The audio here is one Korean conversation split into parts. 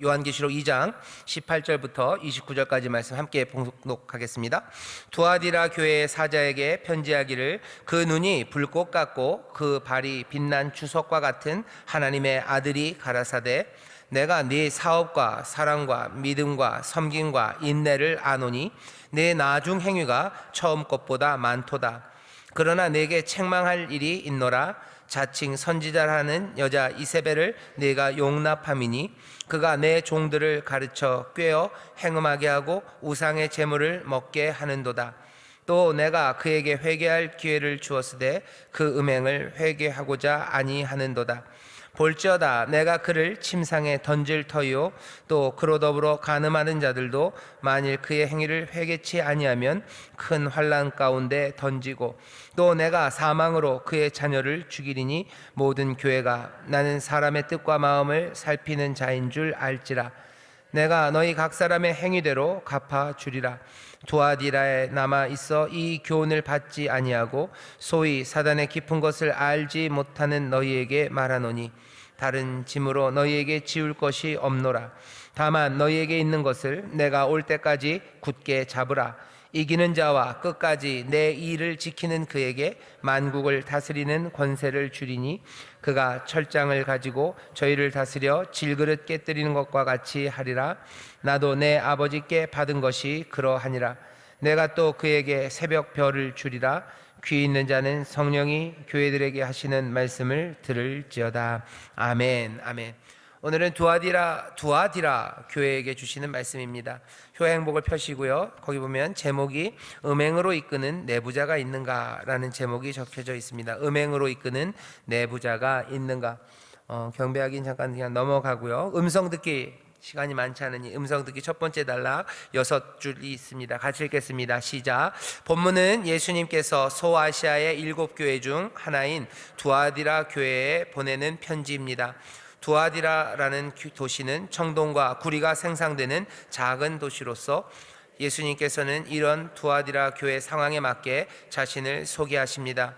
요한계시록 2장 18절부터 29절까지 말씀 함께 봉독하겠습니다. 두아디라 교회의 사자에게 편지하기를, 그 눈이 불꽃 같고 그 발이 빛난 주석과 같은 하나님의 아들이 가라사대, 내가 네 사업과 사랑과 믿음과 섬김과 인내를 아노니 네 나중 행위가 처음 것보다 많도다. 그러나 내게 책망할 일이 있노라. 자칭 선지자라는 여자 이세벨을 네가 용납함이니 그가 내 종들을 가르쳐 꾀어 행음하게 하고 우상의 제물을 먹게 하는도다. 또 내가 그에게 회개할 기회를 주었으되 그 음행을 회개하고자 아니하는도다. 볼지어다 내가 그를 침상에 던질 터이요 또 그로 더불어 간음하는 자들도 만일 그의 행위를 회개치 아니하면 큰 환난 가운데 던지고, 또 내가 사망으로 그의 자녀를 죽이리니 모든 교회가 나는 사람의 뜻과 마음을 살피는 자인 줄 알지라. 내가 너희 각 사람의 행위대로 갚아 주리라. 두아디라에 남아 있어 이 교훈을 받지 아니하고 소위 사단의 깊은 것을 알지 못하는 너희에게 말하노니 다른 짐으로 너희에게 지울 것이 없노라. 다만 너희에게 있는 것을 내가 올 때까지 굳게 잡으라. 이기는 자와 끝까지 내 일을 지키는 그에게 만국을 다스리는 권세를 주리니 그가 철장을 가지고 저희를 다스려 질그릇 깨뜨리는 것과 같이 하리라. 나도 내 아버지께 받은 것이 그러하니라. 내가 또 그에게 새벽 별을 주리라. 귀 있는 자는 성령이 교회들에게 하시는 말씀을 들을지어다. 아멘. 아멘. 오늘은 두아디라 교회에게 주시는 말씀입니다. 효행복을 펴시고요, 거기 보면 제목이 음행으로 이끄는 내부자가 있는가라는 제목이 적혀져 있습니다. 음행으로 이끄는 내부자가 있는가. 경배하기는 잠깐 그냥 넘어가고요. 음성 듣기 시간이 많지 않으니 음성 듣기 첫 번째 단락 6줄이 있습니다. 같이 읽겠습니다. 시작. 본문은 예수님께서 소아시아의 7교회 중 하나인 두아디라 교회에 보내는 편지입니다. 두아디라라는 도시는 청동과 구리가 생산되는 작은 도시로서 예수님께서는 이런 두아디라 교회 상황에 맞게 자신을 소개하십니다.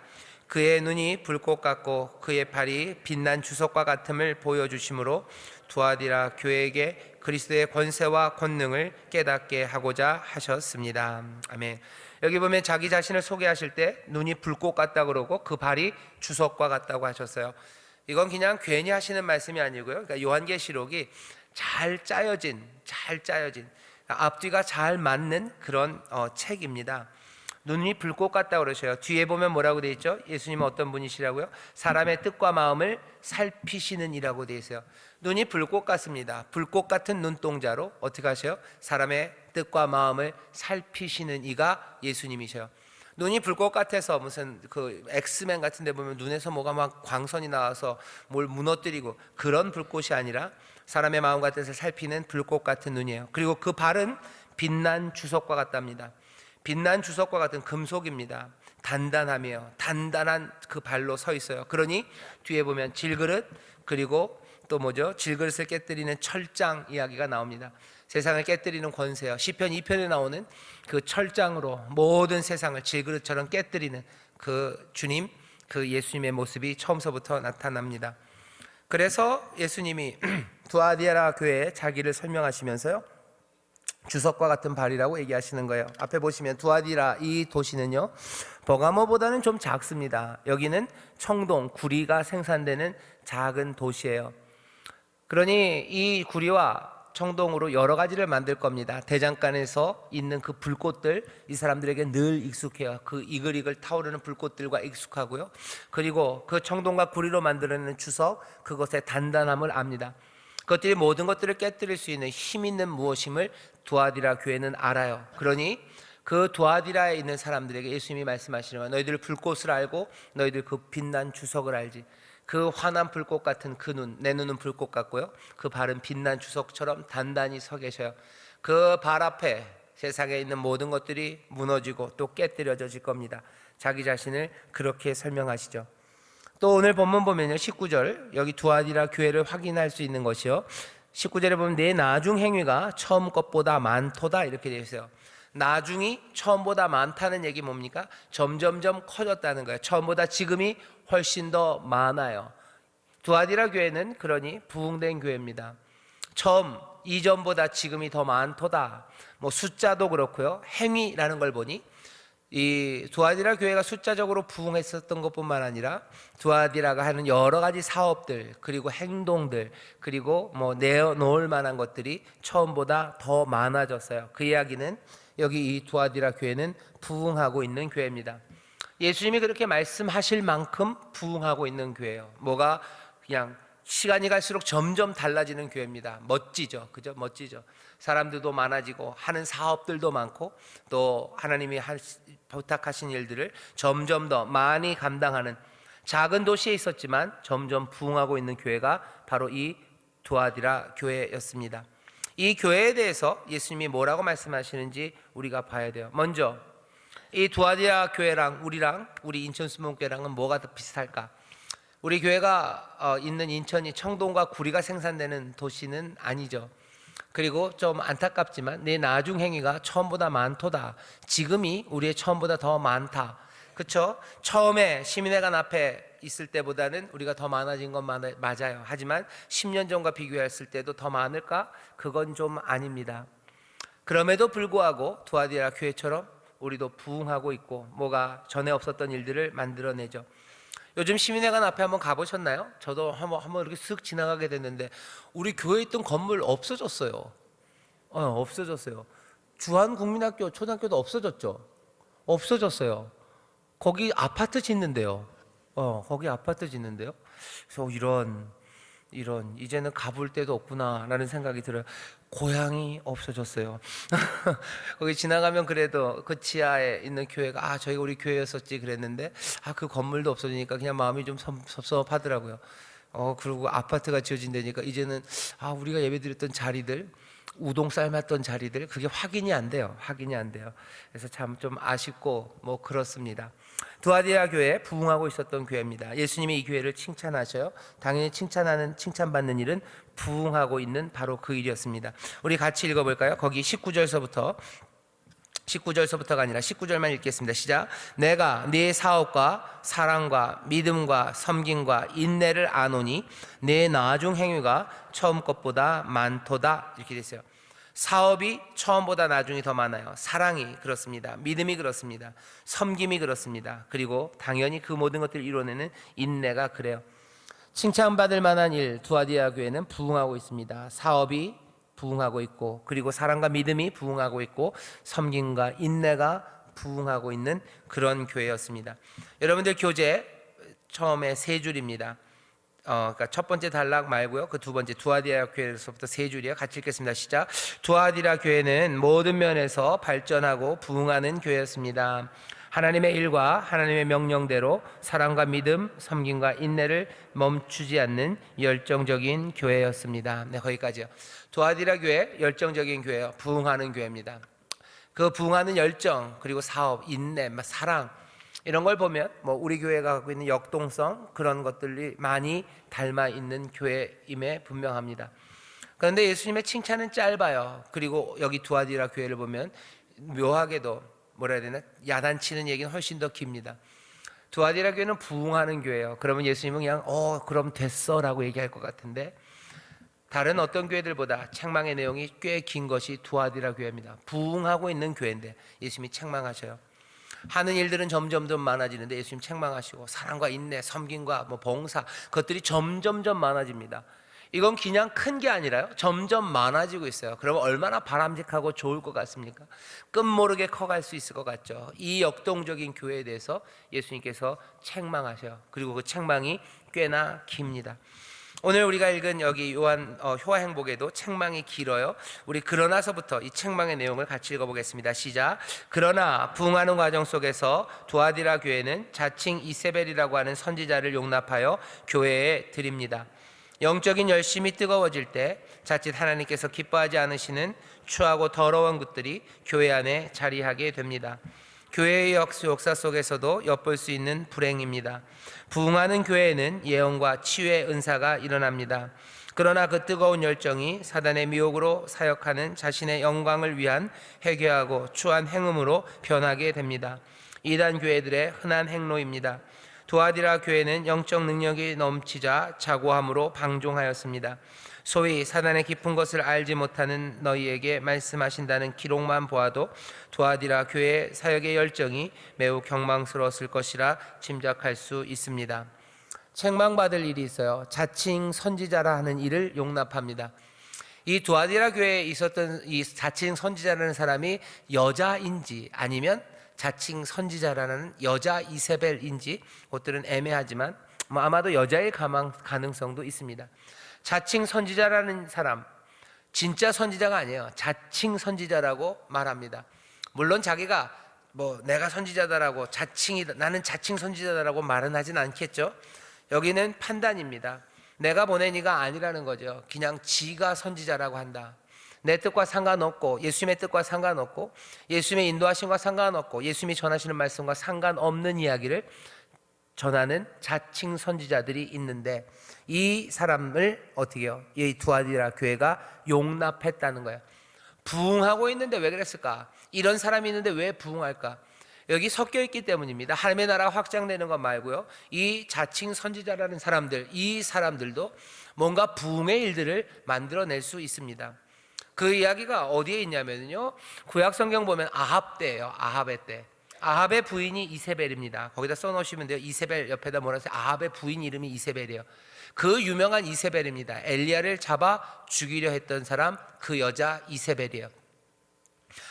그의 눈이 불꽃 같고 그의 발이 빛난 주석과 같음을 보여주심으로 두아디라 교회에게 그리스도의 권세와 권능을 깨닫게 하고자 하셨습니다. 아멘. 여기 보면 자기 자신을 소개하실 때 눈이 불꽃 같다고 그러고 그 발이 주석과 같다고 하셨어요. 이건 그냥 괜히 하시는 말씀이 아니고요. 그러니까 요한계시록이 잘 짜여진 앞뒤가 잘 맞는 그런 책입니다. 눈이 불꽃 같다고 그러셔요. 뒤에 보면 뭐라고 되어 있죠? 예수님은 어떤 분이시라고요? 사람의 뜻과 마음을 살피시는 이라고 되어 있어요. 눈이 불꽃 같습니다. 불꽃 같은 눈동자로 어떻게 하셔요? 사람의 뜻과 마음을 살피시는 이가 예수님이셔요. 눈이 불꽃 같아서 무슨 그 엑스맨 같은 데 보면 눈에서 뭐가 막 광선이 나와서 뭘 무너뜨리고 그런 불꽃이 아니라 사람의 마음과 뜻을 살피는 불꽃 같은 눈이에요. 그리고 그 발은 빛난 주석과 같답니다. 빛난 주석과 같은 금속입니다. 단단하며 단단한 그 발로 서 있어요. 그러니 뒤에 보면 질그릇, 그리고 또 뭐죠? 질그릇을 깨뜨리는 철장 이야기가 나옵니다. 세상을 깨뜨리는 권세요. 시편 2편에 나오는 그 철장으로 모든 세상을 질그릇처럼 깨뜨리는 그 주님, 그 예수님의 모습이 처음서부터 나타납니다. 그래서 예수님이 두아디라 교회에 자기를 설명하시면서요, 주석과 같은 발이라고 얘기하시는 거예요. 앞에 보시면 두아디라 이 도시는요, 버가모보다는 좀 작습니다. 여기는 청동, 구리가 생산되는 작은 도시예요. 그러니 이 구리와 청동으로 여러 가지를 만들 겁니다. 대장간에서 있는 그 불꽃들, 이 사람들에게 늘 익숙해요. 그 이글이글 타오르는 불꽃들과 익숙하고요. 그리고 그 청동과 구리로 만들어내는 주석, 그것의 단단함을 압니다. 그것들이 모든 것들을 깨뜨릴 수 있는 힘 있는 무엇임을 두아디라 교회는 알아요. 그러니 그 두아디라에 있는 사람들에게 예수님이 말씀하시는 거예요. 너희들 불꽃을 알고 너희들 그 빛난 주석을 알지. 그 환한 불꽃 같은 그 눈, 내 눈은 불꽃 같고요, 그 발은 빛난 주석처럼 단단히 서 계셔요. 그 발 앞에 세상에 있는 모든 것들이 무너지고 또 깨뜨려질 겁니다. 자기 자신을 그렇게 설명하시죠. 또 오늘 본문 보면요, 19절, 여기 두아디라 교회를 확인할 수 있는 것이요, 19절에 보면 내 나중 행위가 처음 것보다 많도다 이렇게 되어 있어요. 나중이 처음보다 많다는 얘기 뭡니까? 점점점 커졌다는 거예요. 처음보다 지금이 훨씬 더 많아요. 두아디라 교회는 그러니 부흥된 교회입니다. 처음 이전보다 지금이 더 많도다. 뭐 숫자도 그렇고요. 행위라는 걸 보니 이 두아디라 교회가 숫자적으로 부흥했었던 것뿐만 아니라 두아디라가 하는 여러 가지 사업들, 그리고 행동들, 그리고 뭐 내어놓을 만한 것들이 처음보다 더 많아졌어요. 그 이야기는 여기 이 두아디라 교회는 부흥하고 있는 교회입니다. 예수님이 그렇게 말씀하실 만큼 부흥하고 있는 교회예요. 뭐가 그냥 시간이 갈수록 점점 달라지는 교회입니다. 멋지죠, 그죠? 멋지죠. 사람들도 많아지고 하는 사업들도 많고 또 하나님이 부탁하신 일들을 점점 더 많이 감당하는, 작은 도시에 있었지만 점점 부흥하고 있는 교회가 바로 이 두아디라 교회였습니다. 이 교회에 대해서 예수님이 뭐라고 말씀하시는지 우리가 봐야 돼요. 먼저 이 두아디라 교회랑 우리 인천수목교회랑은 뭐가 더 비슷할까? 우리 교회가 있는 인천이 청동과 구리가 생산되는 도시는 아니죠. 그리고 좀 안타깝지만 내 나중 행위가 처음보다 많도다. 지금이 우리의 처음보다 더 많다. 그렇죠? 처음에 시민회관 앞에 있을 때보다는 우리가 더 많아진 건 맞아요. 하지만 10년 전과 비교했을 때도 더 많을까? 그건 좀 아닙니다. 그럼에도 불구하고 두아디라 교회처럼 우리도 부흥하고 있고 뭐가 전에 없었던 일들을 만들어내죠. 요즘 시민회관 앞에 한번 가보셨나요? 저도 한번 이렇게 쓱 지나가게 됐는데 우리 교회에 있던 건물 없어졌어요. 없어졌어요. 주한국민학교 초등학교도 없어졌죠. 없어졌어요. 거기 아파트 짓는데요. 거기 아파트 짓는데요. 그래서 이런 이제는 가볼 데도 없구나라는 생각이 들어요. 고향이 없어졌어요. 거기 지나가면 그래도 그 지하에 있는 교회가 저희가 우리 교회였었지 그랬는데 그 건물도 없어지니까 그냥 마음이 좀 섭섭하더라고요. 그리고 아파트가 지어진다니까 이제는 우리가 예배드렸던 자리들, 우동 삶았던 자리들, 그게 확인이 안 돼요. 그래서 참 좀 아쉽고 뭐 그렇습니다. 두아디라 교회 부흥하고 있었던 교회입니다. 예수님이 이 교회를 칭찬하셔요. 당연히 칭찬받는 일은 부흥하고 있는 바로 그 일이었습니다. 우리 같이 읽어볼까요? 거기 19절서부터가 아니라 19절만 읽겠습니다. 시작. 내가 네 사업과 사랑과 믿음과 섬김과 인내를 아노니 네 나중 행위가 처음 것보다 많도다. 이렇게 됐어요. 사업이 처음보다 나중이 더 많아요. 사랑이 그렇습니다. 믿음이 그렇습니다. 섬김이 그렇습니다. 그리고 당연히 그 모든 것들을 이뤄내는 인내가 그래요. 칭찬받을 만한 일, 두아디라 교회는 부흥하고 있습니다. 사업이 부흥하고 있고, 그리고 사랑과 믿음이 부흥하고 있고, 섬김과 인내가 부흥하고 있는 그런 교회였습니다. 여러분들 교재 처음에 세 줄입니다. 그러니까 첫 번째 단락 말고요. 그 두 번째 두아디라 교회에서부터 세 줄이에요. 같이 읽겠습니다. 시작. 두아디라 교회는 모든 면에서 발전하고 부흥하는 교회였습니다. 하나님의 일과 하나님의 명령대로 사랑과 믿음, 섬김과 인내를 멈추지 않는 열정적인 교회였습니다. 네, 거기까지요. 두아디라 교회 열정적인 교회요. 부흥하는 교회입니다. 그 부흥하는 열정, 그리고 사업, 인내, 사랑, 이런 걸 보면 뭐 우리 교회가 갖고 있는 역동성, 그런 것들이 많이 닮아 있는 교회임에 분명합니다. 그런데 예수님의 칭찬은 짧아요. 그리고 여기 두아디라 교회를 보면 묘하게도 뭐라 해야 되나, 야단치는 얘기는 훨씬 더 깁니다. 두아디라 교회는 부흥하는 교회예요. 그러면 예수님은 그냥 그럼 됐어 라고 얘기할 것 같은데, 다른 어떤 교회들보다 책망의 내용이 꽤 긴 것이 두아디라 교회입니다. 부흥하고 있는 교회인데 예수님이 책망하셔요. 하는 일들은 점점 더 많아지는데 예수님 책망하시고, 사랑과 인내, 섬김과 봉사, 그것들이 점점점 많아집니다. 이건 그냥 큰 게 아니라요, 점점 많아지고 있어요. 그러면 얼마나 바람직하고 좋을 것 같습니까? 끝모르게 커갈 수 있을 것 같죠. 이 역동적인 교회에 대해서 예수님께서 책망하셔요. 그리고 그 책망이 꽤나 깁니다. 오늘 우리가 읽은 여기 요한 효화행복에도 책망이 길어요. 우리 그러나서부터 이 책망의 내용을 같이 읽어보겠습니다. 시작. 그러나 부흥하는 과정 속에서 두아디라 교회는 자칭 이세벨이라고 하는 선지자를 용납하여 교회에 드립니다. 영적인 열심이 뜨거워질 때 자칫 하나님께서 기뻐하지 않으시는 추하고 더러운 것들이 교회 안에 자리하게 됩니다. 교회의 역사 속에서도 엿볼 수 있는 불행입니다. 부흥하는 교회에는 예언과 치유의 은사가 일어납니다. 그러나 그 뜨거운 열정이 사단의 미혹으로 사역하는 자신의 영광을 위한 회개하고 추한 행음으로 변하게 됩니다. 이단 교회들의 흔한 행로입니다. 두아디라 교회는 영적 능력이 넘치자 자고함으로 방종하였습니다. 소위 사단의 깊은 것을 알지 못하는 너희에게 말씀하신다는 기록만 보아도 두아디라 교회 사역의 열정이 매우 경망스러웠을 것이라 짐작할 수 있습니다. 책망받을 일이 있어요. 자칭 선지자라 하는 일을 용납합니다. 이 두아디라 교회에 있었던 이 자칭 선지자라는 사람이 여자인지 아니면 자칭 선지자라는 여자 이세벨인지 그것들은 애매하지만 아마도 여자의 가능성도 있습니다. 자칭 선지자라는 사람, 진짜 선지자가 아니에요. 자칭 선지자라고 말합니다. 물론 자기가 내가 선지자다라고 나는 자칭 선지자다라고 말은 하진 않겠죠. 여기는 판단입니다. 내가 보낸 이가 아니라는 거죠. 그냥 지가 선지자라고 한다. 내 뜻과 상관없고 예수님의 뜻과 상관없고 예수님의 인도하심과 상관없고 예수님이 전하시는 말씀과 상관없는 이야기를 전하는 자칭 선지자들이 있는데 이 사람을 어떻게 해요? 이 두아디라 교회가 용납했다는 거예요. 부흥하고 있는데 왜 그랬을까? 이런 사람이 있는데 왜 부흥할까? 여기 섞여 있기 때문입니다. 하나님의 나라가 확장되는 것 말고요, 이 자칭 선지자라는 사람들, 이 사람들도 뭔가 부흥의 일들을 만들어낼 수 있습니다. 그 이야기가 어디에 있냐면요, 구약 성경 보면 아합 때예요. 아합의 때. 아합의 부인이 이세벨입니다. 거기다 써놓으시면 돼요. 이세벨 옆에다 뭐라 써요? 아합의 부인 이름이 이세벨이에요. 그 유명한 이세벨입니다. 엘리야를 잡아 죽이려 했던 사람, 그 여자 이세벨이에요.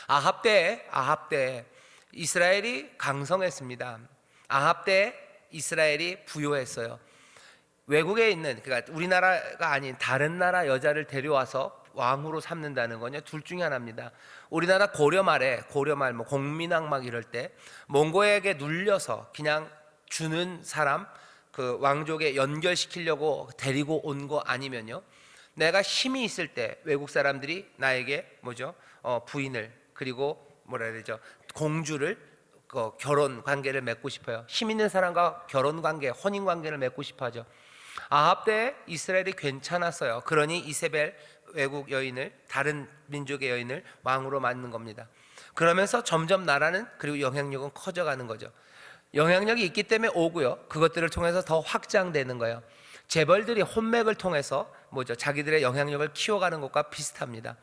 아합 때 이스라엘이 강성했습니다. 아합 때 이스라엘이 부요했어요. 외국에 있는, 그러니까 우리나라가 아닌 다른 나라 여자를 데려와서 왕으로 삼는다는 건요, 둘 중에 하나입니다. 우리나라 고려말 공민왕 막 이럴 때 몽고에게 눌려서 그냥 주는 사람, 그 왕족에 연결시키려고 데리고 온 거 아니면요, 내가 힘이 있을 때 외국 사람들이 나에게 부인을, 그리고 뭐라 해야 되죠, 공주를, 결혼 관계를 맺고 싶어요. 힘 있는 사람과 결혼 관계, 혼인 관계를 맺고 싶어 하죠. 아합 때 이스라엘이 괜찮았어요. 그러니 이세벨 외국 여인을, 다른 민족의 여인을 왕으로 만든 겁니다. 그러면서 점점 나라는, 그리고 영향력은 커져가는 거죠. 영향력이 있기 때문에 오고요, 그것들을 통해서 더 확장되는 거예요. 재벌들이 혼맥을 통해서 자기들의 영향력을 키워가는 것과 비슷합니다.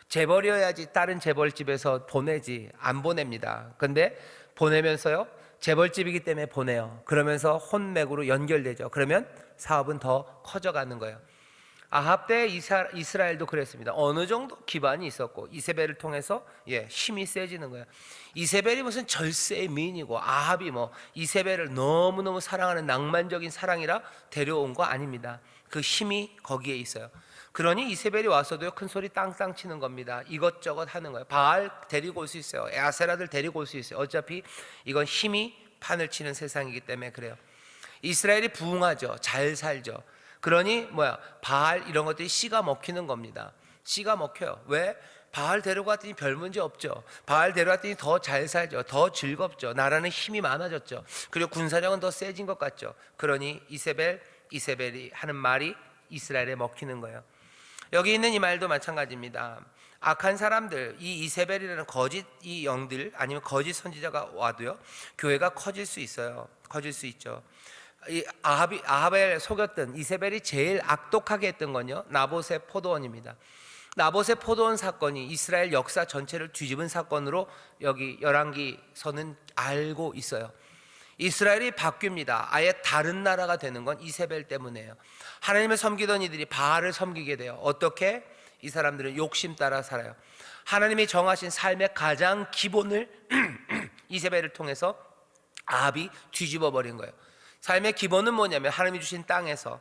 재벌이어야지 다른 재벌집에서 보내지, 안 보냅니다. 근데 보내면서요, 재벌집이기 때문에 보내요. 그러면서 혼맥으로 연결되죠. 그러면 사업은 더 커져가는 거예요. 아합 때 이스라엘도 그랬습니다. 어느 정도 기반이 있었고 이세벨을 통해서 힘이 세지는 거예요. 이세벨이 무슨 절세의 미인이고 아합이 이세벨을 너무너무 사랑하는 낭만적인 사랑이라 데려온 거 아닙니다. 그 힘이 거기에 있어요. 그러니 이세벨이 와서도요, 큰 소리 땅땅 치는 겁니다. 이것저것 하는 거예요. 바알 데리고 올 수 있어요. 아세라들 데리고 올 수 있어요. 어차피 이건 힘이 판을 치는 세상이기 때문에 그래요. 이스라엘이 부흥하죠. 잘 살죠. 그러니 바알 이런 것들이 씨가 먹히는 겁니다. 씨가 먹혀요. 왜? 바알 데려갔더니 별 문제 없죠. 바알 데려갔더니 더 잘 살죠. 더 즐겁죠. 나라는 힘이 많아졌죠. 그리고 군사력은 더 세진 것 같죠. 그러니 이세벨이 하는 말이 이스라엘에 먹히는 거예요. 여기 있는 이 말도 마찬가지입니다. 악한 사람들, 이 이세벨이라는 거짓 이 영들, 아니면 거짓 선지자가 와도요, 교회가 커질 수 있어요. 커질 수 있죠. 이 아합을 속였던 이세벨이 제일 악독하게 했던 건요, 나봇의 포도원입니다. 나봇의 포도원 사건이 이스라엘 역사 전체를 뒤집은 사건으로 여기 열왕기서는 알고 있어요. 이스라엘이 바뀝니다. 아예 다른 나라가 되는 건 이세벨 때문이에요. 하나님을 섬기던 이들이 바알을 섬기게 돼요. 어떻게? 이 사람들은 욕심 따라 살아요. 하나님이 정하신 삶의 가장 기본을 이세벨을 통해서 아합이 뒤집어 버린 거예요. 삶의 기본은 뭐냐면 하나님이 주신 땅에서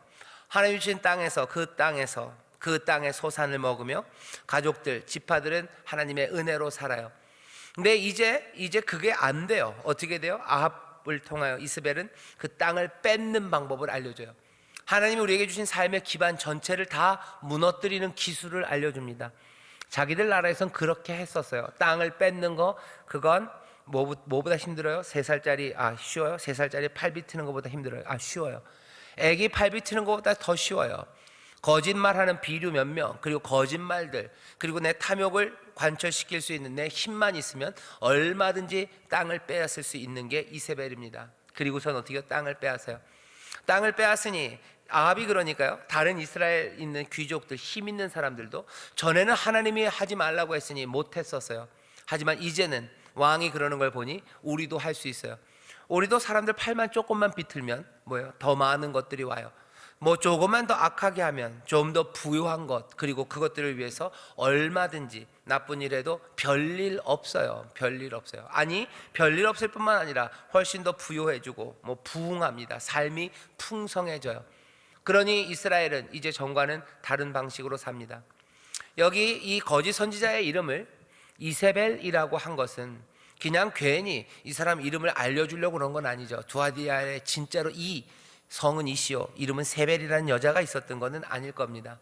그 땅의 소산을 먹으며 가족들, 지파들은 하나님의 은혜로 살아요. 근데 이제 그게 안 돼요. 어떻게 돼요? 아합을 통하여 이세벨은 그 땅을 뺏는 방법을 알려줘요. 하나님이 우리에게 주신 삶의 기반 전체를 다 무너뜨리는 기술을 알려줍니다. 자기들 나라에선 그렇게 했었어요. 땅을 뺏는 거, 그건 뭐보다 힘들어요? 3살짜리, 쉬워요? 3살짜리 팔 비트는 것보다 힘들어요? 쉬워요. 애기 팔 비트는 것보다 더 쉬워요. 거짓말하는 비류 몇 명, 그리고 거짓말들, 그리고 내 탐욕을 관철시킬 수 있는 내 힘만 있으면 얼마든지 땅을 빼앗을 수 있는 게 이세벨입니다. 그리고선 어떻게 땅을 빼앗아요? 땅을 빼앗으니 아합이 그러니까요, 다른 이스라엘 있는 귀족들, 힘 있는 사람들도 전에는 하나님이 하지 말라고 했으니 못했었어요. 하지만 이제는 왕이 그러는 걸 보니 우리도 할 수 있어요. 우리도 사람들 팔만 조금만 비틀면 뭐예요? 더 많은 것들이 와요. 뭐 조금만 더 악하게 하면 좀 더 부유한 것, 그리고 그것들을 위해서 얼마든지 나쁜 일해도 별일 없어요. 별일 없어요. 아니, 별일 없을 뿐만 아니라 훨씬 더 부유해지고 뭐 부흥합니다. 삶이 풍성해져요. 그러니 이스라엘은 이제 전과는 다른 방식으로 삽니다. 여기 이 거짓 선지자의 이름을 이세벨이라고 한 것은 그냥 괜히 이 사람 이름을 알려주려고 그런 건 아니죠. 두아디아에 진짜로 이 성은 이시오, 이름은 세벨이라는 여자가 있었던 것은 아닐 겁니다.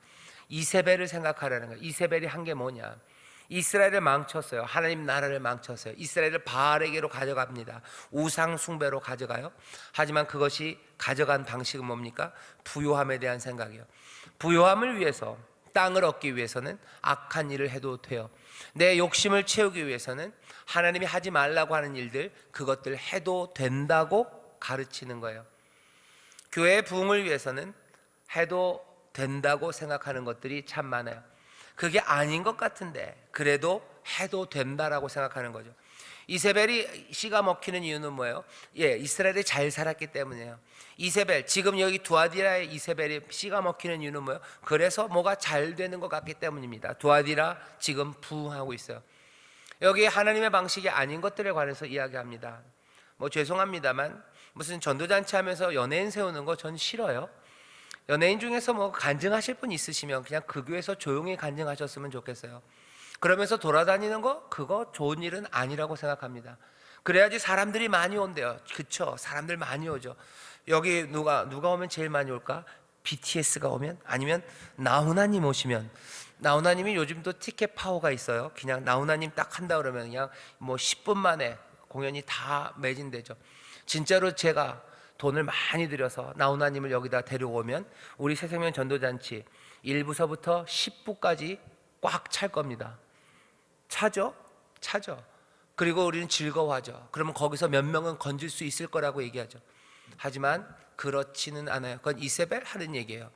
이세벨을 생각하라는 거예요. 이세벨이 한 게 뭐냐? 이스라엘을 망쳤어요. 하나님 나라를 망쳤어요. 이스라엘을 바알에게로 가져갑니다. 우상 숭배로 가져가요. 하지만 그것이 가져간 방식은 뭡니까? 부요함에 대한 생각이에요. 부요함을 위해서, 땅을 얻기 위해서는 악한 일을 해도 돼요. 내 욕심을 채우기 위해서는 하나님이 하지 말라고 하는 일들, 그것들 해도 된다고 가르치는 거예요. 교회의 부흥을 위해서는 해도 된다고 생각하는 것들이 참 많아요. 그게 아닌 것 같은데 그래도 해도 된다라고 생각하는 거죠. 이세벨이 씨가 먹히는 이유는 뭐예요? 이스라엘이 잘 살았기 때문이에요. 이세벨, 지금 여기 두아디라의 이세벨이 씨가 먹히는 이유는 뭐예요? 그래서 뭐가 잘 되는 것 같기 때문입니다. 두아디라 지금 부흥하고 있어요. 여기 하나님의 방식이 아닌 것들에 관해서 이야기합니다. 뭐 죄송합니다만 무슨 전도잔치 하면서 연예인 세우는 거 전 싫어요. 연예인 중에서 뭐 간증하실 분 있으시면 그냥 그 교회에서 조용히 간증하셨으면 좋겠어요. 그러면서 돌아다니는 거, 그거 좋은 일은 아니라고 생각합니다. 그래야지 사람들이 많이 온대요. 그쵸? 사람들 많이 오죠. 여기 누가 오면 제일 많이 올까? BTS가 오면? 아니면 나훈아님 오시면? 나훈아님이 요즘도 티켓 파워가 있어요. 그냥 나훈아님 딱 한다 그러면 그냥 뭐 10분 만에 공연이 다 매진되죠. 진짜로 제가 돈을 많이 들여서 나훈아님을 여기다 데려오면 우리 새생명 전도잔치 1부서부터 10부까지 꽉 찰 겁니다. 차죠? 그리고 우리는 즐거워하죠. 그러면 거기서 몇 명은 건질 수 있을 거라고 얘기하죠. 하지만 그렇지는 않아요. 그건 이세벨 하는 얘기예요.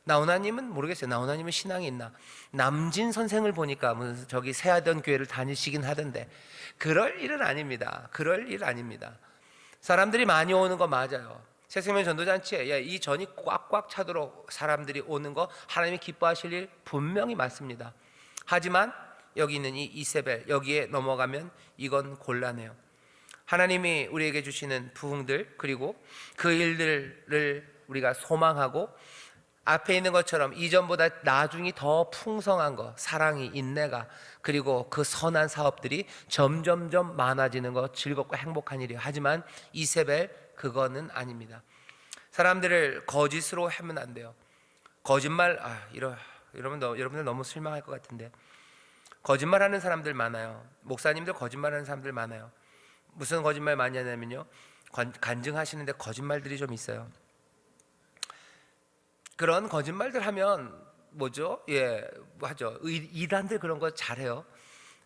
나훈아님은 모르겠어요. 나훈아님은 신앙이 있나? 남진 선생을 보니까 무슨 저기 새하던 교회를 다니시긴 하던데 그럴 일은 아닙니다. 그럴 일 아닙니다. 사람들이 많이 오는 거 맞아요. 새생명 전도잔치에 이 전이 꽉꽉 차도록 사람들이 오는 거 하나님이 기뻐하실 일 분명히 맞습니다. 하지만 여기 있는 이 이세벨, 여기에 넘어가면 이건 곤란해요. 하나님이 우리에게 주시는 부흥들, 그리고 그 일들을 우리가 소망하고 앞에 있는 것처럼 이전보다 나중이 더 풍성한 거, 사랑이, 인내가, 그리고 그 선한 사업들이 점점점 많아지는 거, 즐겁고 행복한 일이에요. 하지만 이세벨, 그거는 아닙니다. 사람들을 거짓으로 하면 안 돼요. 거짓말, 이러면 여러분들 너무 실망할 것 같은데, 거짓말하는 사람들 많아요. 목사님들 거짓말하는 사람들 많아요. 무슨 거짓말 많이 하냐면요, 간증하시는데 거짓말들이 좀 있어요. 그런 거짓말들 하면 뭐죠? 하죠. 이단들 그런 거 잘해요.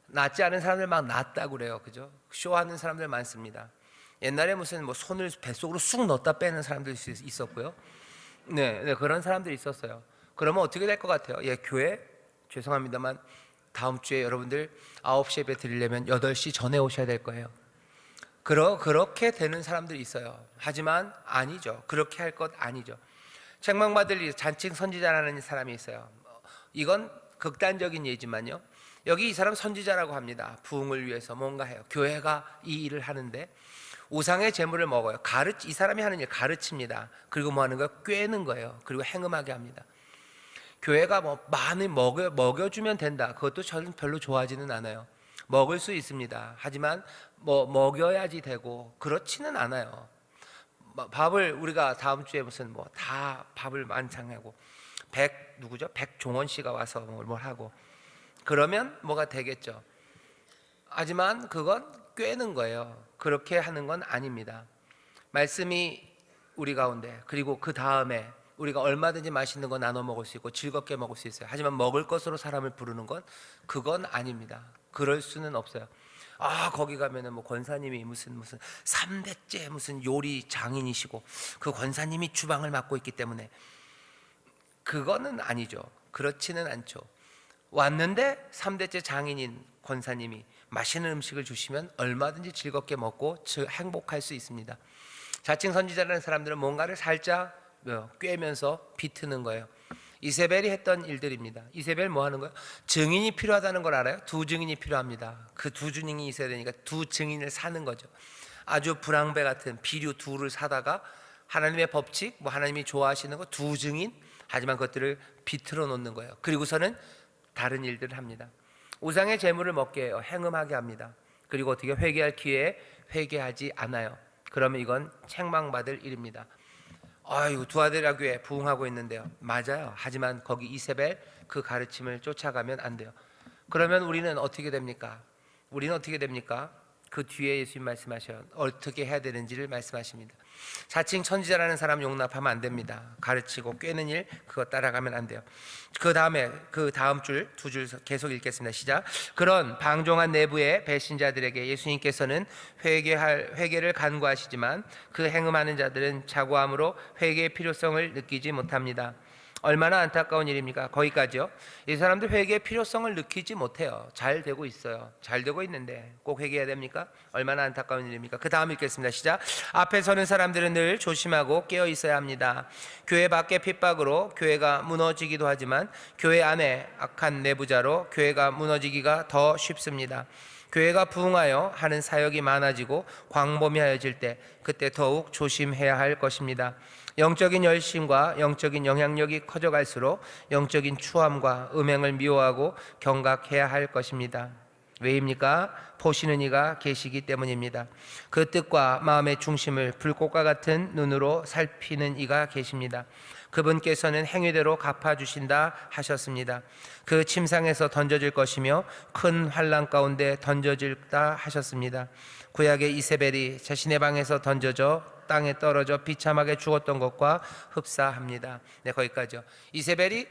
낫지 않은 사람들 막 낫다고 그래요. 그죠? 쇼하는 사람들 많습니다. 옛날에 무슨 뭐 손을 뱃속으로 쑥 넣었다 빼는 사람들 있었고요. 네, 그런 사람들이 있었어요. 그러면 어떻게 될 것 같아요? 교회 죄송합니다만 다음 주에 여러분들 9시 예배 드리려면 8시 전에 오셔야 될 거예요. 그렇게 되는 사람들이 있어요. 하지만 아니죠. 그렇게 할 것 아니죠. 책망받을 잔칭 선지자라는 사람이 있어요. 이건 극단적인 예지만요, 여기 이 사람 선지자라고 합니다. 부흥을 위해서 뭔가 해요. 교회가 이 일을 하는데 우상의 제물을 먹어요. 이 사람이 하는 일 가르칩니다. 그리고 뭐 하는 거예요? 꿰는 거예요. 그리고 행음하게 합니다. 교회가 뭐 많이 먹여주면 된다, 그것도 저는 별로 좋아하지는 않아요. 먹을 수 있습니다. 하지만 뭐 먹여야지 되고 그렇지는 않아요. 밥을 우리가 다음 주에 무슨 뭐 다 밥을 만찬하고 누구죠? 백종원 씨가 와서 뭘 하고 그러면 뭐가 되겠죠. 하지만 그건 꿰는 거예요. 그렇게 하는 건 아닙니다. 말씀이 우리 가운데, 그리고 그 다음에 우리가 얼마든지 맛있는 거 나눠 먹을 수 있고 즐겁게 먹을 수 있어요. 하지만 먹을 것으로 사람을 부르는 건 그건 아닙니다. 그럴 수는 없어요. 거기 가면은 뭐 권사님이 무슨 3대째 무슨 요리 장인이시고 그 권사님이 주방을 맡고 있기 때문에. 그거는 아니죠. 그렇지는 않죠. 왔는데 3대째 장인인 권사님이 맛있는 음식을 주시면 얼마든지 즐겁게 먹고 행복할 수 있습니다. 자칭 선지자라는 사람들은 뭔가를 살짝 꿰면서 비트는 거예요. 이세벨이 했던 일들입니다. 이세벨 뭐 하는 거예요? 증인이 필요하다는 걸 알아요? 두 증인이 필요합니다. 그 두 증인이 있어야 되니까 두 증인을 사는 거죠. 아주 불황배 같은 비류 둘을 사다가 하나님의 법칙, 뭐 하나님이 좋아하시는 거 두 증인, 하지만 그것들을 비틀어 놓는 거예요. 그리고서는 다른 일들을 합니다. 우상의 재물을 먹게 해요. 행음하게 합니다. 그리고 어떻게 회개할 기회에 회개하지 않아요. 그러면 이건 책망받을 일입니다. 아이고, 두아디라 교회 부흥하고 있는데요. 맞아요. 하지만 거기 이세벨 그 가르침을 쫓아가면 안 돼요. 그러면 우리는 어떻게 됩니까? 그 뒤에 예수님 말씀하셔요. 어떻게 해야 되는지를 말씀하십니다. 자칭 천지자라는 사람 용납하면 안 됩니다. 가르치고 꿰는 일 그거 따라가면 안 돼요. 그 다음 줄 두 줄 계속 읽겠습니다. 시작. 그런 방종한 내부의 배신자들에게 예수님께서는 회개를 간구하시지만 그 행음하는 자들은 자고함으로 회개의 필요성을 느끼지 못합니다. 얼마나 안타까운 일입니까? 거기까지요. 이 사람들 회개의 필요성을 느끼지 못해요. 잘 되고 있어요. 잘 되고 있는데 꼭 회개해야 됩니까? 얼마나 안타까운 일입니까? 그 다음 읽겠습니다. 시작. 앞에 서는 사람들은 늘 조심하고 깨어 있어야 합니다. 교회 밖의 핍박으로 교회가 무너지기도 하지만 교회 안에 악한 내부자로 교회가 무너지기가 더 쉽습니다. 교회가 부흥하여 하는 사역이 많아지고 광범위하여질 때 그때 더욱 조심해야 할 것입니다. 영적인 열심과 영적인 영향력이 커져갈수록 영적인 추함과 음행을 미워하고 경각해야 할 것입니다. 왜입니까? 보시는 이가 계시기 때문입니다. 그 뜻과 마음의 중심을 불꽃과 같은 눈으로 살피는 이가 계십니다. 그분께서는 행위대로 갚아주신다 하셨습니다. 그 침상에서 던져질 것이며 큰 환난 가운데 던져질다 하셨습니다. 구약의 이세벨이 자신의 방에서 던져져 땅에 떨어져 비참하게 죽었던 것과 흡사합니다. 네, 거기까지요. 이세벨이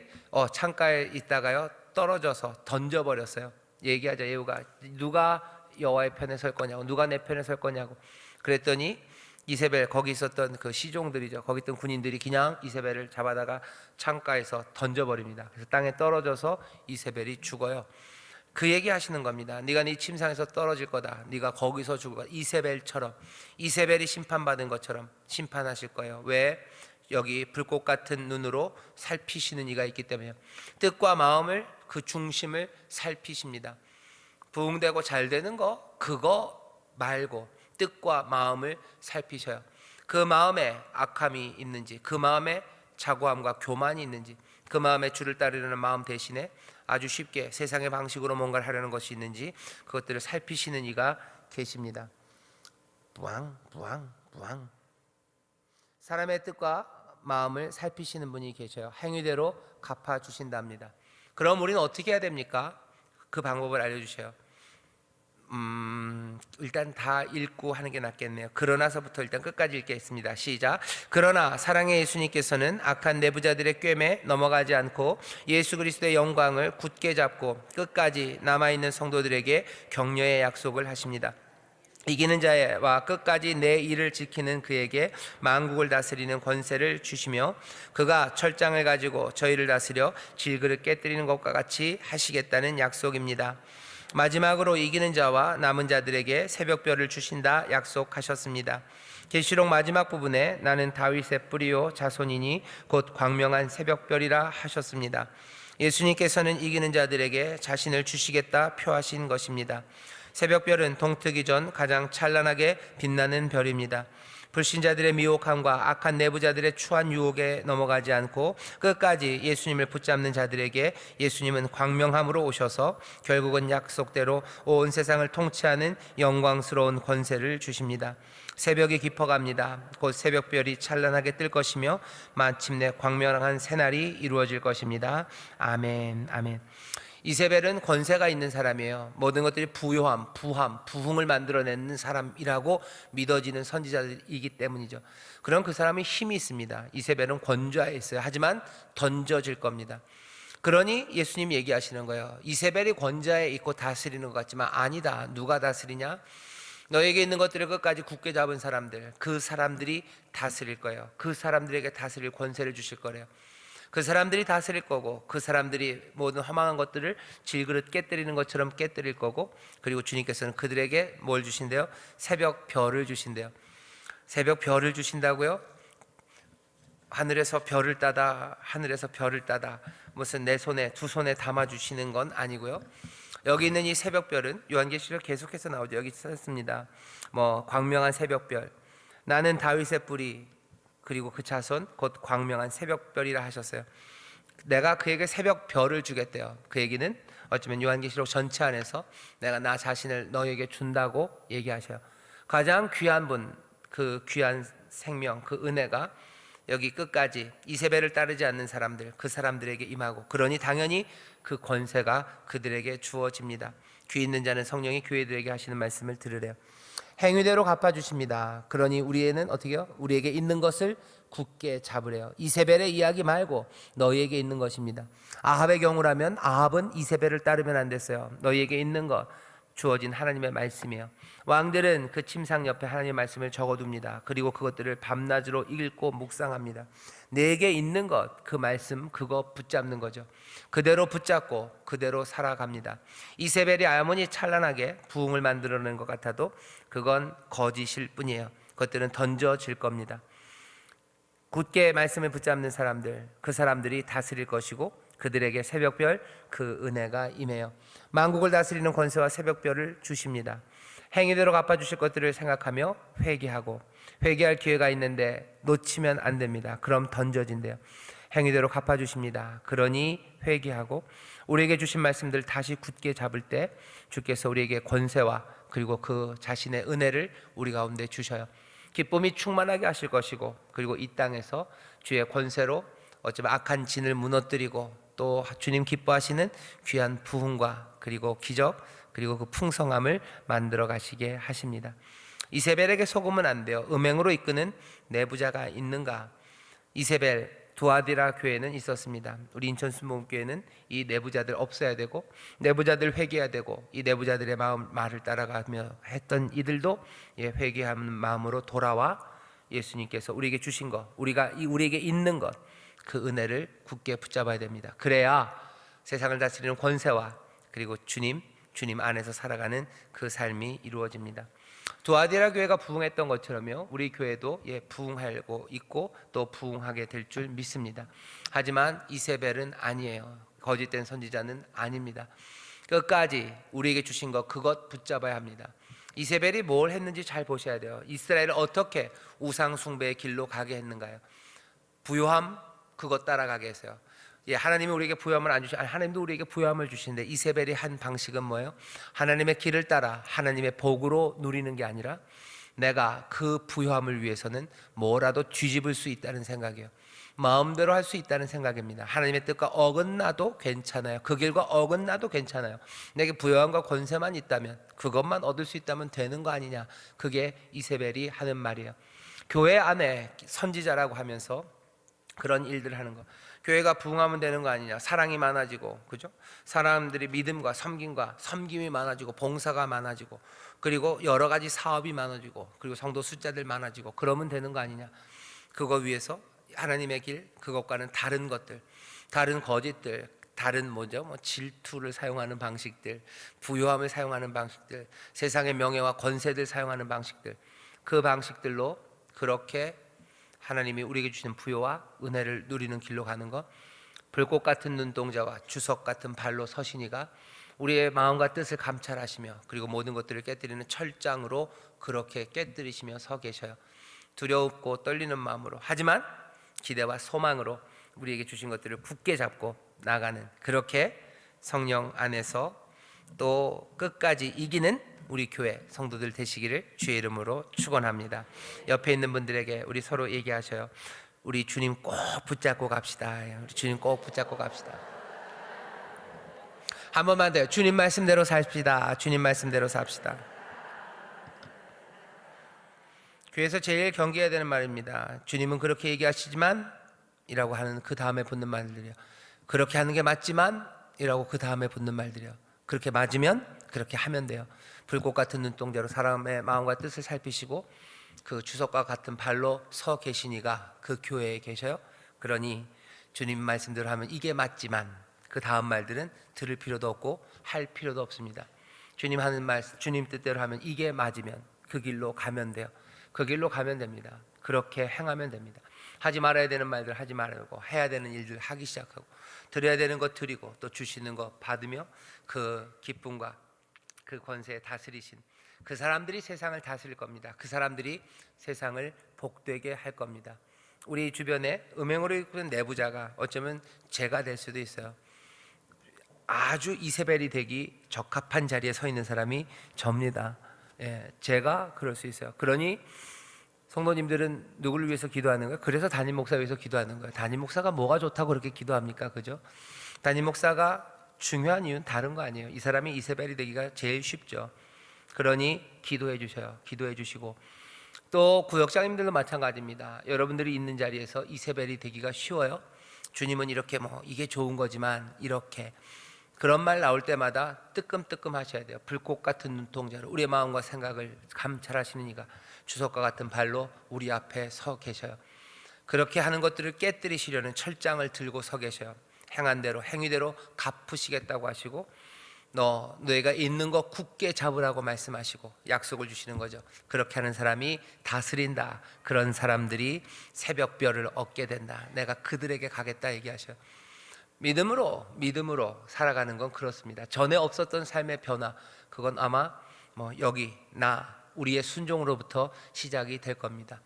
창가에 있다가요 떨어져서 던져버렸어요. 얘기하자. 예후가 누가 여호와의 편에 설 거냐고, 누가 내 편에 설 거냐고. 그랬더니 이세벨, 거기 있었던 그 시종들이죠, 거기 있던 군인들이 그냥 이세벨을 잡아다가 창가에서 던져버립니다. 그래서 땅에 떨어져서 이세벨이 죽어요. 그 얘기 하시는 겁니다. 네가 네 침상에서 떨어질 거다. 네가 거기서 죽을 거다. 이세벨처럼, 이세벨이 심판받은 것처럼 심판하실 거예요. 왜? 여기 불꽃 같은 눈으로 살피시는 이가 있기 때문에요. 뜻과 마음을, 그 중심을 살피십니다. 부흥되고 잘 되는 거 그거 말고 뜻과 마음을 살피셔요. 그 마음에 악함이 있는지, 그 마음에 자고함과 교만이 있는지, 그 마음에 주를 따르려는 마음 대신에 아주 쉽게 세상의 방식으로 뭔가를 하려는 것이 있는지 그것들을 살피시는 이가 계십니다. 부앙. 사람의 뜻과 마음을 살피시는 분이 계셔요. 행위대로 갚아주신답니다. 그럼 우리는 어떻게 해야 됩니까? 그 방법을 알려주셔요. 일단 다 읽고 하는 게 낫겠네요. 그러나서부터 일단 끝까지 읽겠습니다. 시작. 그러나 사랑의 예수님께서는 악한 내부자들의 꿰매 넘어가지 않고 예수 그리스도의 영광을 굳게 잡고 끝까지 남아있는 성도들에게 격려의 약속을 하십니다. 이기는 자와 끝까지 내 일을 지키는 그에게 만국을 다스리는 권세를 주시며 그가 철장을 가지고 저희를 다스려 질그릇 깨뜨리는 것과 같이 하시겠다는 약속입니다. 마지막으로 이기는 자와 남은 자들에게 새벽별을 주신다 약속하셨습니다. 계시록 마지막 부분에 나는 다윗의 뿌리요 자손이니 곧 광명한 새벽별이라 하셨습니다. 예수님께서는 이기는 자들에게 자신을 주시겠다 표하신 것입니다. 새벽별은 동트기 전 가장 찬란하게 빛나는 별입니다. 불신자들의 미혹함과 악한 내부자들의 추한 유혹에 넘어가지 않고 끝까지 예수님을 붙잡는 자들에게 예수님은 광명함으로 오셔서 결국은 약속대로 온 세상을 통치하는 영광스러운 권세를 주십니다. 새벽이 깊어갑니다. 곧 새벽별이 찬란하게 뜰 것이며 마침내 광명한 새날이 이루어질 것입니다. 아멘, 아멘. 이세벨은 권세가 있는 사람이에요. 모든 것들이 부요함, 부흥을 만들어내는 사람이라고 믿어지는 선지자이기 때문이죠. 그럼 그 사람이 힘이 있습니다. 이세벨은 권좌에 있어요. 하지만 던져질 겁니다. 그러니 예수님이 얘기하시는 거예요. 이세벨이 권좌에 있고 다스리는 것 같지만 아니다. 누가 다스리냐? 너에게 있는 것들을 끝까지 굳게 잡은 사람들, 그 사람들이 다스릴 거예요. 그 사람들에게 다스릴 권세를 주실 거래요. 그 사람들이 다스릴 거고, 그 사람들이 모든 허망한 것들을 질그릇 깨뜨리는 것처럼 깨뜨릴 거고, 그리고 주님께서는 그들에게 뭘 주신대요? 새벽 별을 주신대요. 새벽 별을 주신다고요? 하늘에서 별을 따다, 하늘에서 별을 따다, 무슨 내 손에 두 손에 담아 주시는 건 아니고요. 여기 있는 이 새벽별은 요한계시록 계속해서 나오죠. 여기 썼습니다. 광명한 새벽별, 나는 다윗의 뿌리 그리고 그 자손 곧 광명한 새벽별이라 하셨어요. 내가 그에게 새벽별을 주겠대요. 그 얘기는 어쩌면 요한계시록 전체 안에서 내가 나 자신을 너에게 준다고 얘기하셔요. 가장 귀한 분, 그 귀한 생명, 그 은혜가 여기 끝까지 이세벨을 따르지 않는 사람들, 그 사람들에게 임하고, 그러니 당연히 그 권세가 그들에게 주어집니다. 귀 있는 자는 성령이 교회들에게 하시는 말씀을 들으래요. 행위대로 갚아주십니다. 그러니 우리에는 어떻게요? 우리에게 있는 것을 굳게 잡으래요. 이세벨의 이야기 말고 너희에게 있는 것입니다. 아합의 경우라면 아합은 이세벨을 따르면 안 됐어요. 너희에게 있는 것, 주어진 하나님의 말씀이에요. 왕들은 그 침상 옆에 하나님의 말씀을 적어둡니다. 그리고 그것들을 밤낮으로 읽고 묵상합니다. 내게 있는 것, 그 말씀, 그거 붙잡는 거죠. 그대로 붙잡고 그대로 살아갑니다. 이세벨이 아무리 찬란하게 부흥을 만들어낸 것 같아도 그건 거짓일 뿐이에요. 그것들은 던져질 겁니다. 굳게 말씀을 붙잡는 사람들, 그 사람들이 다스릴 것이고, 그들에게 새벽별, 그 은혜가 임해요. 만국을 다스리는 권세와 새벽별을 주십니다. 행위대로 갚아주실 것들을 생각하며 회개하고, 회개할 기회가 있는데 놓치면 안 됩니다. 그럼 던져진대요. 행위대로 갚아주십니다. 그러니 회개하고 우리에게 주신 말씀들 다시 굳게 잡을 때 주께서 우리에게 권세와 그리고 그 자신의 은혜를 우리 가운데 주셔요. 기쁨이 충만하게 하실 것이고, 그리고 이 땅에서 주의 권세로 어쩌면 악한 진을 무너뜨리고, 또 주님 기뻐하시는 귀한 부흥과 그리고 기적, 그리고 그 풍성함을 만들어 가시게 하십니다. 이세벨에게 속으면 안 돼요. 음행으로 이끄는 내부자가 있는가? 이세벨 두아디라 교회는 있었습니다. 우리 인천 순복음교회는 이 내부자들 없어야 되고, 내부자들 회개해야 되고, 이 내부자들의 말을 따라가며 했던 이들도 회개하는 마음으로 돌아와 예수님께서 우리에게 주신 것, 우리에게 있는 것, 그 은혜를 굳게 붙잡아야 됩니다. 그래야 세상을 다스리는 권세와 그리고 주님 안에서 살아가는 그 삶이 이루어집니다. 두아디라 교회가 부흥했던 것처럼요, 우리 교회도 부흥하고 있고 또 부흥하게 될 줄 믿습니다. 하지만 이세벨은 아니에요. 거짓된 선지자는 아닙니다. 끝까지 우리에게 주신 것, 그것 붙잡아야 합니다. 이세벨이 뭘 했는지 잘 보셔야 돼요. 이스라엘을 어떻게 우상 숭배의 길로 가게 했는가요? 부요함, 그것 따라가게 했어요. 하나님이 우리에게 부요함을 안 주시, 하나님도 우리에게 부요함을 주시는데, 이세벨이 한 방식은 뭐예요? 하나님의 길을 따라 하나님의 복으로 누리는 게 아니라 내가 그 부요함을 위해서는 뭐라도 뒤집을 수 있다는 생각이에요. 마음대로 할 수 있다는 생각입니다. 하나님의 뜻과 어긋나도 괜찮아요. 그 길과 어긋나도 괜찮아요. 내게 부요함과 권세만 있다면, 그것만 얻을 수 있다면 되는 거 아니냐. 그게 이세벨이 하는 말이에요. 교회 안에 선지자라고 하면서 그런 일들을 하는 거, 교회가 부흥하면 되는 거 아니냐. 사랑이 많아지고, 그죠? 사람들이 믿음과 섬김이 많아지고, 봉사가 많아지고, 그리고 여러 가지 사업이 많아지고, 그리고 성도 숫자들 많아지고, 그러면 되는 거 아니냐. 그거 위해서 하나님의 길, 그것과는 다른 것들, 다른 거짓들, 다른 질투를 사용하는 방식들, 부요함을 사용하는 방식들, 세상의 명예와 권세들 사용하는 방식들, 그 방식들로 그렇게 하나님이 우리에게 주시는 부요와 은혜를 누리는 길로 가는 것, 불꽃 같은 눈동자와 주석 같은 발로 서시니가 우리의 마음과 뜻을 감찰하시며, 그리고 모든 것들을 깨뜨리는 철장으로 그렇게 깨뜨리시며 서 계셔요. 두렵고 떨리는 마음으로, 하지만 기대와 소망으로 우리에게 주신 것들을 굳게 잡고 나가는, 그렇게 성령 안에서 또 끝까지 이기는 우리 교회 성도들 되시기를 주의 이름으로 축원합니다. 옆에 있는 분들에게 우리 서로 얘기하셔요. 우리 주님 꼭 붙잡고 갑시다. 우리 주님 꼭 붙잡고 갑시다. 한 번만 더요. 주님 말씀대로 삽시다. 주님 말씀대로 삽시다. 교회에서 제일 경계해야 되는 말입니다. 주님은 그렇게 얘기하시지만 이라고 하는 그 다음에 붙는 말들이요. 그렇게 하는 게 맞지만 이라고 그 다음에 붙는 말들이요. 그렇게 맞으면 그렇게 하면 돼요. 불꽃 같은 눈동자로 사람의 마음과 뜻을 살피시고 그 주석과 같은 발로 서 계시니가 그 교회에 계셔요. 그러니 주님 말씀대로 하면 이게 맞지만 그 다음 말들은 들을 필요도 없고 할 필요도 없습니다. 주님 하는 말씀, 주님 뜻대로 하면 이게 맞으면 그 길로 가면 돼요. 그 길로 가면 됩니다. 그렇게 행하면 됩니다. 하지 말아야 되는 말들 하지 말고 해야 되는 일들 하기 시작하고 드려야 되는 것 드리고 또 주시는 것 받으며 그 기쁨과 그 권세에 다스리신 그 사람들이 세상을 다스릴 겁니다. 그 사람들이 세상을 복되게 할 겁니다. 우리 주변에 음행으로 이끄는 내부자가 어쩌면 제가 될 수도 있어요. 아주 이세벨이 되기 적합한 자리에 서 있는 사람이 접니다. 제가 그럴 수 있어요. 그러니 성도님들은 누구를 위해서 기도하는 거예요? 그래서 담임 목사 위해서 기도하는 거예요. 담임 목사가 뭐가 좋다고 그렇게 기도합니까? 그죠? 담임 목사가 중요한 이유는 다른 거 아니에요. 이 사람이 이세벨이 되기가 제일 쉽죠. 그러니 기도해 주셔요. 기도해 주시고 또 구역장님들도 마찬가지입니다. 여러분들이 있는 자리에서 이세벨이 되기가 쉬워요. 주님은 이렇게 이게 좋은 거지만 이렇게 그런 말 나올 때마다 뜨끔뜨끔 하셔야 돼요. 불꽃 같은 눈동자로 우리의 마음과 생각을 감찰하시는 이가 주석과 같은 발로 우리 앞에 서 계셔요. 그렇게 하는 것들을 깨뜨리시려는 철장을 들고 서 계셔요. 행한 대로 행위대로 갚으시겠다고 하시고 너희가 있는 거 굳게 잡으라고 말씀하시고 약속을 주시는 거죠. 그렇게 하는 사람이 다스린다. 그런 사람들이 새벽별을 얻게 된다. 내가 그들에게 가겠다 얘기하셔요. 믿음으로 살아가는 건 그렇습니다. 전에 없었던 삶의 변화, 그건 아마 여기 우리의 순종으로부터 시작이 될 겁니다.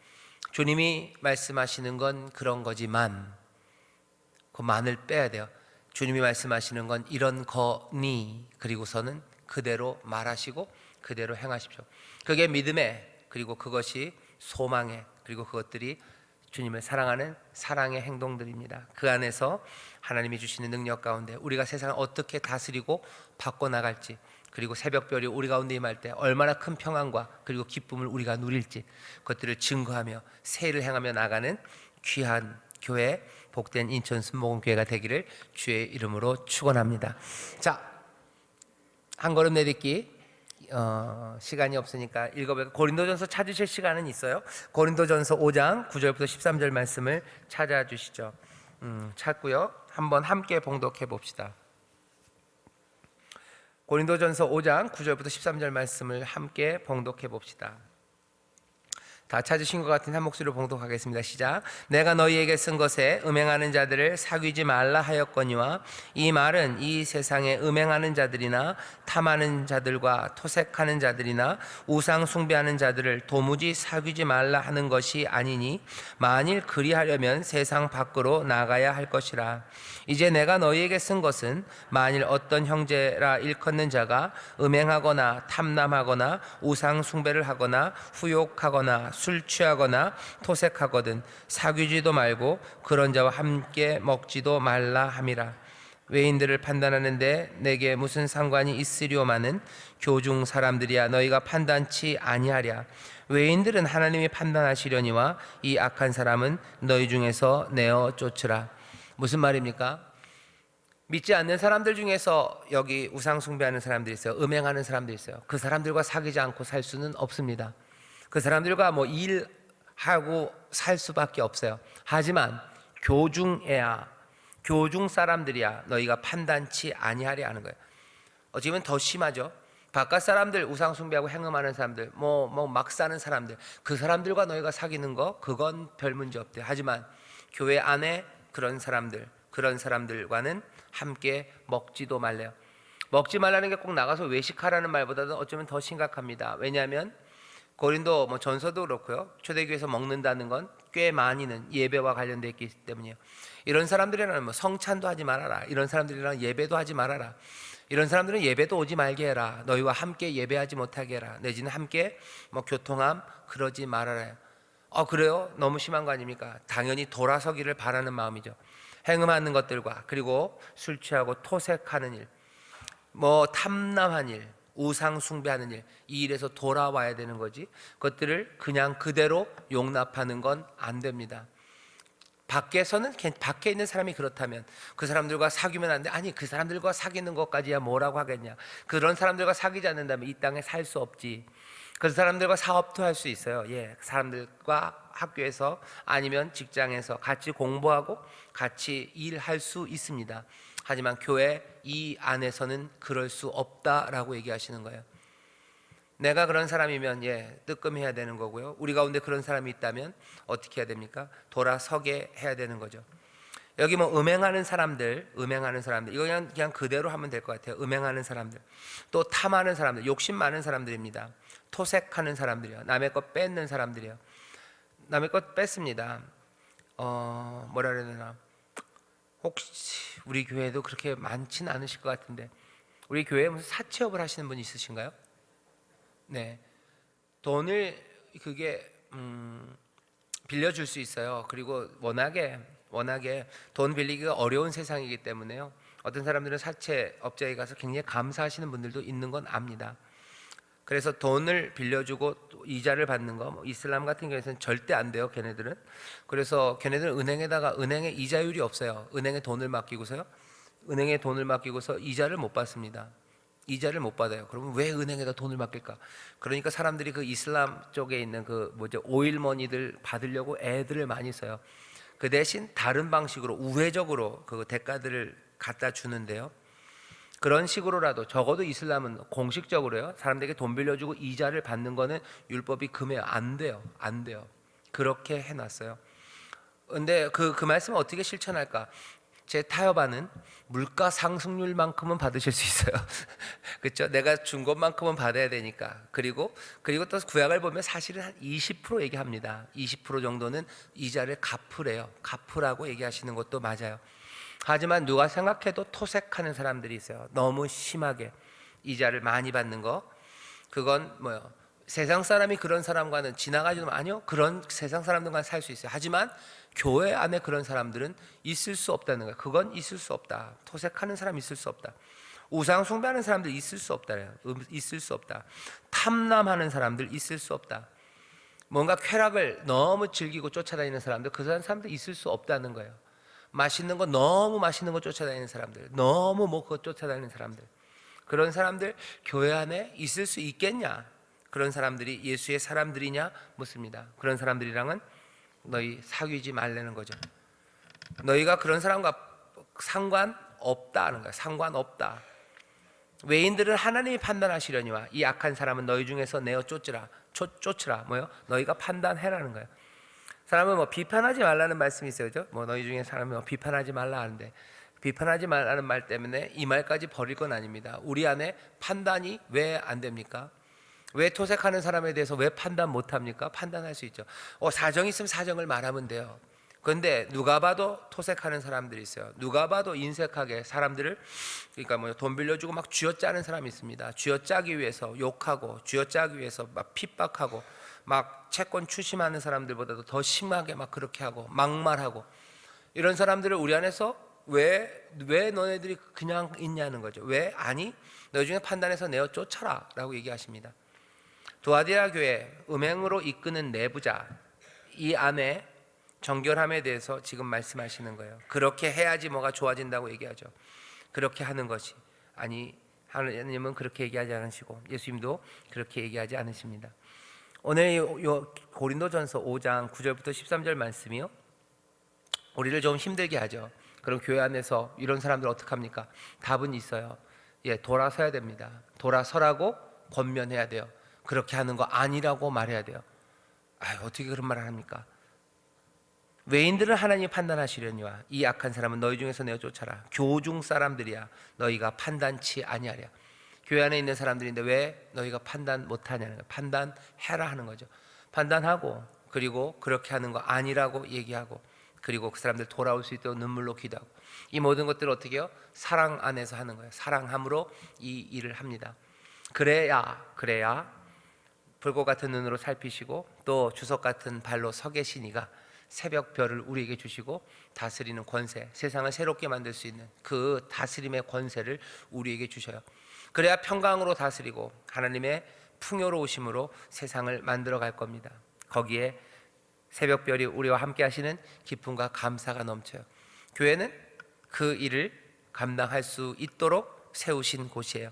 주님이 말씀하시는 건 그런 거지만 그 만을 빼야 돼요. 주님이 말씀하시는 건 이런 거니 그리고서는 그대로 말하시고 그대로 행하십시오. 그게 믿음의 그리고 그것이 소망의 그리고 그것들이 주님을 사랑하는 사랑의 행동들입니다. 그 안에서 하나님이 주시는 능력 가운데 우리가 세상을 어떻게 다스리고 바꿔나갈지 그리고 새벽별이 우리 가운데 임할 때 얼마나 큰 평안과 그리고 기쁨을 우리가 누릴지 그것들을 증거하며 세일을 행하며 나가는 귀한 교회 복된 인천 순복음교회가 되기를 주의 이름으로 축원합니다. 자, 한 걸음 내딛기 시간이 없으니까 읽어볼게요. 고린도전서 찾으실 시간은 있어요. 고린도전서 5장 9절부터 13절 말씀을 찾아주시죠. 찾고요. 한번 함께 봉독해 봅시다. 고린도전서 5장 9절부터 13절 말씀을 함께 봉독해 봅시다. 다 찾으신 것 같은 한 목소리로 봉독하겠습니다. 시작. 내가 너희에게 쓴 것에 음행하는 자들을 사귀지 말라 하였거니와 이 말은 이 세상에 음행하는 자들이나 탐하는 자들과 토색하는 자들이나 우상 숭배하는 자들을 도무지 사귀지 말라 하는 것이 아니니 만일 그리하려면 세상 밖으로 나가야 할 것이라. 이제 내가 너희에게 쓴 것은 만일 어떤 형제라 일컫는 자가 음행하거나 탐남하거나 우상 숭배를 하거나 후욕하거나 술 취하거나 토색하거든 사귀지도 말고 그런 자와 함께 먹지도 말라 함이라. 외인들을 판단하는데 내게 무슨 상관이 있으리오마는 교중 사람들이야 너희가 판단치 아니하랴. 외인들은 하나님이 판단하시려니와 이 악한 사람은 너희 중에서 내어 쫓으라. 무슨 말입니까? 믿지 않는 사람들 중에서 여기 우상 숭배하는 사람들이 있어요. 음행하는 사람들이 있어요. 그 사람들과 사귀지 않고 살 수는 없습니다. 그 사람들과 일하고 살 수밖에 없어요. 하지만 교중애야, 교중 사람들이야 너희가 판단치 아니하려 하는 거예요. 어찌 보면 더 심하죠. 바깥 사람들, 우상 숭배하고 행음하는 사람들, 막 사는 사람들, 그 사람들과 너희가 사귀는 거 그건 별 문제 없대요. 하지만 교회 안에 그런 사람들과는 함께 먹지도 말래요. 먹지 말라는 게 꼭 나가서 외식하라는 말보다는 어쩌면 더 심각합니다. 왜냐하면 고린도 전서도 그렇고요. 초대교회에서 먹는다는 건 꽤 많이는 예배와 관련되어 있기 때문이에요. 이런 사람들이랑 성찬도 하지 말아라. 이런 사람들이랑 예배도 하지 말아라. 이런 사람들은 예배도 오지 말게 해라. 너희와 함께 예배하지 못하게 해라. 내지는 함께 교통함 그러지 말아라. 그래요? 너무 심한 거 아닙니까? 당연히 돌아서기를 바라는 마음이죠. 행음하는 것들과 그리고 술 취하고 토색하는 일, 탐남한 일, 우상 숭배하는 일, 이 일에서 돌아와야 되는 거지 그것들을 그냥 그대로 용납하는 건 안 됩니다. 밖에서는 밖에 있는 사람이 그렇다면 그 사람들과 사귀면 안 돼. 아니, 그 사람들과 사귀는 것까지야 뭐라고 하겠냐. 그런 사람들과 사귀지 않는다면 이 땅에 살 수 없지. 그 사람들과 사업도 할 수 있어요. 예, 그 사람들과 학교에서 아니면 직장에서 같이 공부하고 같이 일할 수 있습니다. 하지만 교회 이 안에서는 그럴 수 없다라고 얘기하시는 거예요. 내가 그런 사람이면 뜨끔해야 되는 거고요. 우리 가운데 그런 사람이 있다면 어떻게 해야 됩니까? 돌아서게 해야 되는 거죠. 여기 뭐 음행하는 사람들 이거 그냥 그대로 하면 될 것 같아요. 음행하는 사람들, 또 탐하는 사람들, 욕심 많은 사람들입니다. 토색하는 사람들이요, 남의 것 뺏는 사람들이요. 남의 것 뺏습니다. 뭐라 그래야 되나? 혹시 우리 교회도 그렇게 많지는 않으실 것 같은데, 우리 교회에 무슨 사채업을 하시는 분 있으신가요? 네, 돈을 그게 빌려줄 수 있어요. 그리고 워낙에 돈 빌리기가 어려운 세상이기 때문에요. 어떤 사람들은 사채업자에 가서 굉장히 감사하시는 분들도 있는 건 압니다. 그래서 돈을 빌려주고 이자를 받는 거, 이슬람 같은 경우에는 절대 안 돼요. 걔네들은. 그래서 걔네들은 은행에 이자율이 없어요. 은행에 돈을 맡기고서 이자를 못 받습니다. 이자를 못 받아요. 그러면 왜 은행에다 돈을 맡길까? 그러니까 사람들이 그 이슬람 쪽에 있는 오일머니들 받으려고 애들을 많이 써요. 그 대신 다른 방식으로 우회적으로 그 대가들을 갖다 주는데요. 그런 식으로라도 적어도 이슬람은 공식적으로요, 사람들에게 돈 빌려주고 이자를 받는 거는 율법이 금해요. 안 돼요. 그렇게 해놨어요. 근데 그 말씀을 어떻게 실천할까? 제 타협안은 물가 상승률만큼은 받으실 수 있어요. 그렇죠? 내가 준 것만큼은 받아야 되니까. 그리고 또 구약을 보면 사실은 한 20% 얘기합니다. 20% 정도는 이자를 갚으라고 얘기하시는 것도 맞아요. 하지만 누가 생각해도 토색하는 사람들이 있어요. 너무 심하게 이자를 많이 받는 거. 그건 뭐요? 세상 사람이 그런 사람과는 지나가지도 아니요. 그런 세상 사람들과는 살 수 있어요. 하지만 교회 안에 그런 사람들은 있을 수 없다는 거예요. 그건 있을 수 없다. 토색하는 사람 있을 수 없다. 우상 숭배하는 사람들 있을 수 없다. 있을 수 없다. 탐남하는 사람들 있을 수 없다. 뭔가 쾌락을 너무 즐기고 쫓아다니는 사람들, 그 사람들 있을 수 없다는 거예요. 너무 맛있는 거 쫓아다니는 사람들, 너무 먹고 쫓아다니는 사람들, 그런 사람들 교회 안에 있을 수 있겠냐? 그런 사람들이 예수의 사람들이냐 묻습니다. 그런 사람들이랑은 너희 사귀지 말라는 거죠. 너희가 그런 사람과 상관없다는 거야. 상관없다. 외인들은 하나님이 판단하시려니와 이 악한 사람은 너희 중에서 내어 쫓으라. 너희가 판단해라는 거예요. 사람은 비판하지 말라는 말씀이 있어요. 그죠? 너희 중에 사람이 비판하지 말라 하는데, 비판하지 말라는 말 때문에 이 말까지 버릴 건 아닙니다. 우리 안에 판단이 왜 안 됩니까? 왜 토색하는 사람에 대해서 왜 판단 못 합니까? 판단할 수 있죠. 사정 있으면 사정을 말하면 돼요. 그런데 누가 봐도 토색하는 사람들이 있어요. 누가 봐도 인색하게 사람들을, 그러니까 돈 빌려주고 막 쥐어짜는 사람이 있습니다. 쥐어짜기 위해서 욕하고, 쥐어짜기 위해서 막 핍박하고, 막 채권 추심하는 사람들보다도 더 심하게 막 그렇게 하고 막말하고, 이런 사람들을 우리 안에서 왜 너네들이 그냥 있냐는 거죠. 왜? 아니, 너희 중에 판단해서 내어 쫓아라 라고 얘기하십니다. 두아디라 교회 음행으로 이끄는 내부자, 이 안에 정결함에 대해서 지금 말씀하시는 거예요. 그렇게 해야지 뭐가 좋아진다고 얘기하죠. 그렇게 하는 것이 아니, 하나님은 그렇게 얘기하지 않으시고 예수님도 그렇게 얘기하지 않으십니다. 오늘 고린도전서 5장 9절부터 13절 말씀이요, 우리를 좀 힘들게 하죠. 그럼 교회 안에서 이런 사람들 어떡합니까? 답은 있어요. 돌아서야 됩니다. 돌아서라고 권면해야 돼요. 그렇게 하는 거 아니라고 말해야 돼요. 어떻게 그런 말을 합니까? 외인들은 하나님이 판단하시려니와 이 악한 사람은 너희 중에서 내어 쫓아라. 교중 사람들이야 너희가 판단치 아니하랴. 교회 안에 있는 사람들인데 왜 너희가 판단 못하냐는 거예요. 판단해라 하는 거죠. 판단하고, 그리고 그렇게 하는 거 아니라고 얘기하고, 그리고 그 사람들 돌아올 수 있도록 눈물로 기도하고, 이 모든 것들을 어떻게 해요? 사랑 안에서 하는 거예요. 사랑함으로 이 일을 합니다. 그래야 불꽃 같은 눈으로 살피시고 또 주석 같은 발로 서 계시니가 새벽별을 우리에게 주시고 다스리는 권세, 세상을 새롭게 만들 수 있는 그 다스림의 권세를 우리에게 주셔요. 그래야 평강으로 다스리고 하나님의 풍요로우심으로 세상을 만들어 갈 겁니다. 거기에 새벽별이 우리와 함께 하시는 기쁨과 감사가 넘쳐요. 교회는 그 일을 감당할 수 있도록 세우신 곳이에요.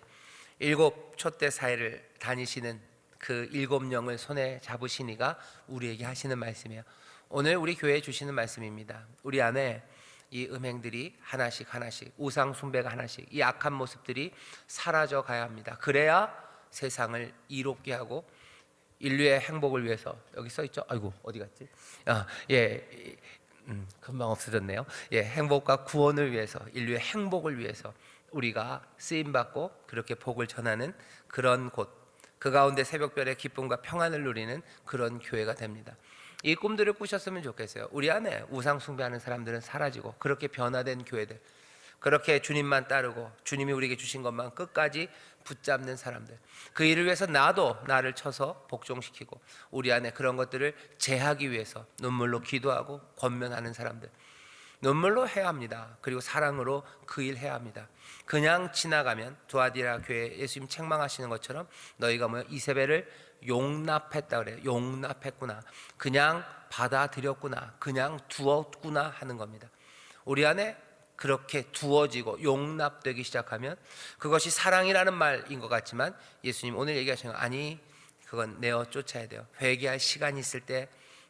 7 촛대 사회를 다니시는 그 7 영을 손에 잡으시니가 우리에게 하시는 말씀이에요. 오늘 우리 교회에 주시는 말씀입니다. 우리 안에 이 음행들이 하나씩 우상 숭배가 하나씩, 이 악한 모습들이 사라져 가야 합니다. 그래야 세상을 이롭게 하고 인류의 행복을 위해서, 여기 써 있죠? 아이고 어디 갔지? 금방 없어졌네요. 행복과 구원을 위해서, 인류의 행복을 위해서 우리가 쓰임 받고 그렇게 복을 전하는 그런 곳, 그 가운데 새벽별의 기쁨과 평안을 누리는 그런 교회가 됩니다. 이 꿈들을 꾸셨으면 좋겠어요. 우리 안에 우상 숭배하는 사람들은 사라지고 그렇게 변화된 교회들, 그렇게 주님만 따르고 주님이 우리에게 주신 것만 끝까지 붙잡는 사람들, 그 일을 위해서 나도 나를 쳐서 복종시키고 우리 안에 그런 것들을 제하기 위해서 눈물로 기도하고 권면하는 사람들, 눈물로 해야 합니다. 그리고 사랑으로 그 일 해야 합니다. 그냥 지나가면, 두아디라 교회 예수님 책망하시는 것처럼 너희가 이세벨을 용납했다 그래요. 용납했구나, 그냥 받아들였구나, 그냥 두었구나 하는 겁니다. 우리 안에 그렇게 두어지고 용납되기 시작하면 그것이 사랑이라는 말인 것 같지만 예수님 오늘 얘기하시는 건 아니, 그건 내어 쫓아야 돼요. 회개할 시간이 있을 때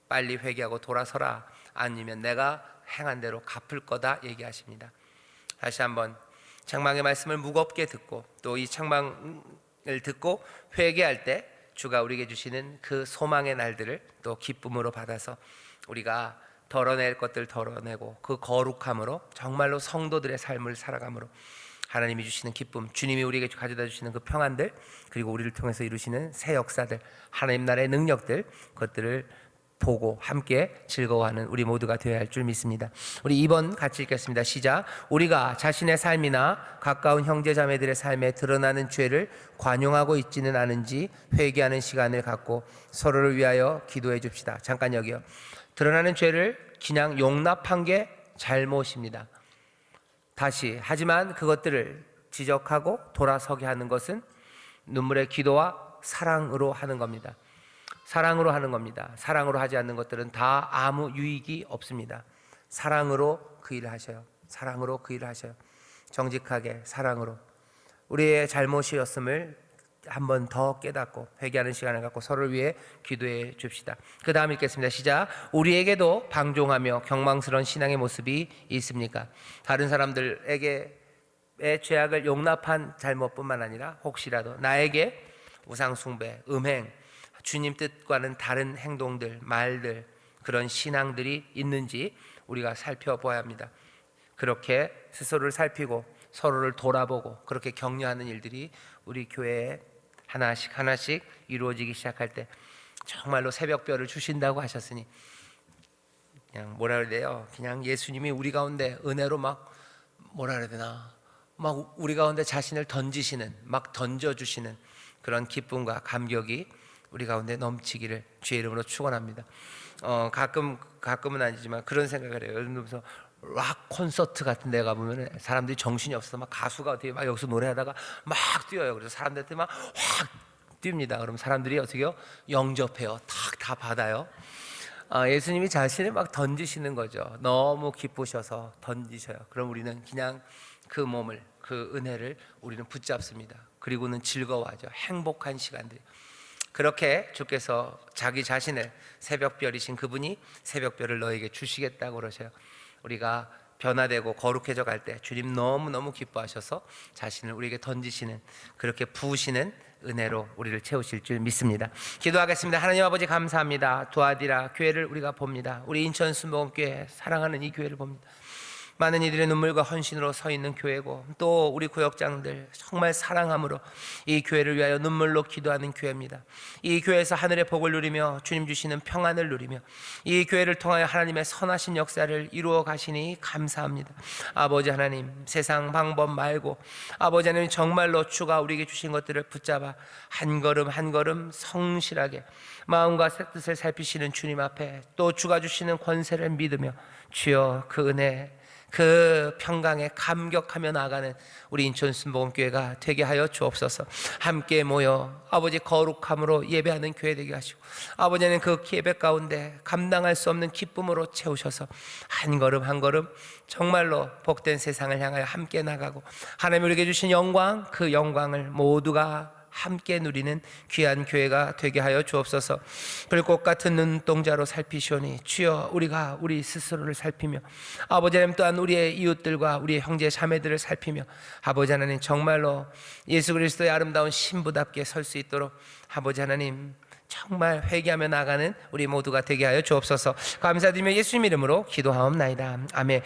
빨리 회개하고 돌아서라, 아니면 내가 행한 대로 갚을 거다 얘기하십니다. 다시 한번 책망의 말씀을 무겁게 듣고 또 이 책망을 듣고 회개할 때 주가 우리에게 주시는 그 소망의 날들을 또 기쁨으로 받아서 우리가 덜어낼 것들 덜어내고 그 거룩함으로 정말로 성도들의 삶을 살아감으로 하나님이 주시는 기쁨, 주님이 우리에게 가져다 주시는 그 평안들, 그리고 우리를 통해서 이루시는 새 역사들, 하나님 나라의 능력들, 그것들을 보고 함께 즐거워하는 우리 모두가 되어야 할 줄 믿습니다. 우리 2번 같이 읽겠습니다. 시작. 우리가 자신의 삶이나 가까운 형제자매들의 삶에 드러나는 죄를 관용하고 있지는 않은지 회개하는 시간을 갖고 서로를 위하여 기도해 줍시다. 잠깐 여기요. 드러나는 죄를 그냥 용납한 게 잘못입니다. 다시, 하지만 그것들을 지적하고 돌아서게 하는 것은 눈물의 기도와 사랑으로 하는 겁니다. 사랑으로 하는 겁니다. 사랑으로 하지 않는 것들은 다 아무 유익이 없습니다. 사랑으로 그 일을 하셔요. 사랑으로 그 일을 하셔요. 정직하게 사랑으로 우리의 잘못이었음을 한 번 더 깨닫고 회개하는 시간을 갖고 서로를 위해 기도해 줍시다. 그 다음 읽겠습니다. 시작. 우리에게도 방종하며 경망스러운 신앙의 모습이 있습니까? 다른 사람들에게의 죄악을 용납한 잘못뿐만 아니라 혹시라도 나에게 우상숭배, 음행, 주님 뜻과는 다른 행동들, 말들, 그런 신앙들이 있는지 우리가 살펴봐야 합니다. 그렇게 스스로를 살피고 서로를 돌아보고 그렇게 격려하는 일들이 우리 교회에 하나씩 이루어지기 시작할 때 정말로 새벽별을 주신다고 하셨으니, 그냥 뭐라 그래야 돼요? 그냥 예수님이 우리 가운데 은혜로 막 뭐라 그래야 되나, 막 우리 가운데 자신을 던지시는, 막 던져주시는 그런 기쁨과 감격이 우리 가운데 넘치기를 주의 이름으로 축원합니다. 가끔은 아니지만 그런 생각을 해요. 예를 들어서 락 콘서트 같은 데 가보면 사람들이 정신이 없어서 막 가수가 어떻게 막 여기서 노래하다가 막 뛰어요. 그래서 사람들한테 막 확 뜁니다. 그럼 사람들이 어떻게 해요? 영접해요. 다 받아요. 예수님이 자신을 막 던지시는 거죠. 너무 기쁘셔서 던지셔요. 그럼 우리는 그냥 그 몸을, 그 은혜를 우리는 붙잡습니다. 그리고는 즐거워하죠. 행복한 시간들. 그렇게 주께서 자기 자신을, 새벽별이신 그분이 새벽별을 너에게 주시겠다고 그러셔요. 우리가 변화되고 거룩해져 갈 때 주님 너무너무 기뻐하셔서 자신을 우리에게 던지시는, 그렇게 부으시는 은혜로 우리를 채우실 줄 믿습니다. 기도하겠습니다. 하나님 아버지 감사합니다. 두아디라 교회를 우리가 봅니다. 우리 인천 순복음교회 사랑하는 이 교회를 봅니다. 많은 이들의 눈물과 헌신으로 서 있는 교회고, 또 우리 구역장들 정말 사랑함으로 이 교회를 위하여 눈물로 기도하는 교회입니다. 이 교회에서 하늘의 복을 누리며 주님 주시는 평안을 누리며 이 교회를 통하여 하나님의 선하신 역사를 이루어 가시니 감사합니다. 아버지 하나님, 세상 방법 말고 아버지 하나님 정말로 주가 우리에게 주신 것들을 붙잡아 한 걸음 한 걸음 성실하게 마음과 뜻을 살피시는 주님 앞에 또 주가 주시는 권세를 믿으며 주여 그 은혜, 그 평강에 감격하며 나아가는 우리 인천 순복음교회가 되게 하여 주옵소서. 함께 모여 아버지 거룩함으로 예배하는 교회 되게 하시고, 아버지는 그 예배 가운데 감당할 수 없는 기쁨으로 채우셔서 한 걸음 한 걸음 정말로 복된 세상을 향하여 함께 나가고, 하나님 우리에게 주신 영광, 그 영광을 모두가 함께 누리는 귀한 교회가 되게 하여 주옵소서. 불꽃 같은 눈동자로 살피시오니 주여, 우리가 우리 스스로를 살피며 아버지 하나님 또한 우리의 이웃들과 우리의 형제 자매들을 살피며 아버지 하나님 정말로 예수 그리스도의 아름다운 신부답게 설 수 있도록 아버지 하나님 정말 회개하며 나가는 우리 모두가 되게 하여 주옵소서. 감사드리며 예수님 이름으로 기도하옵나이다. 아멘.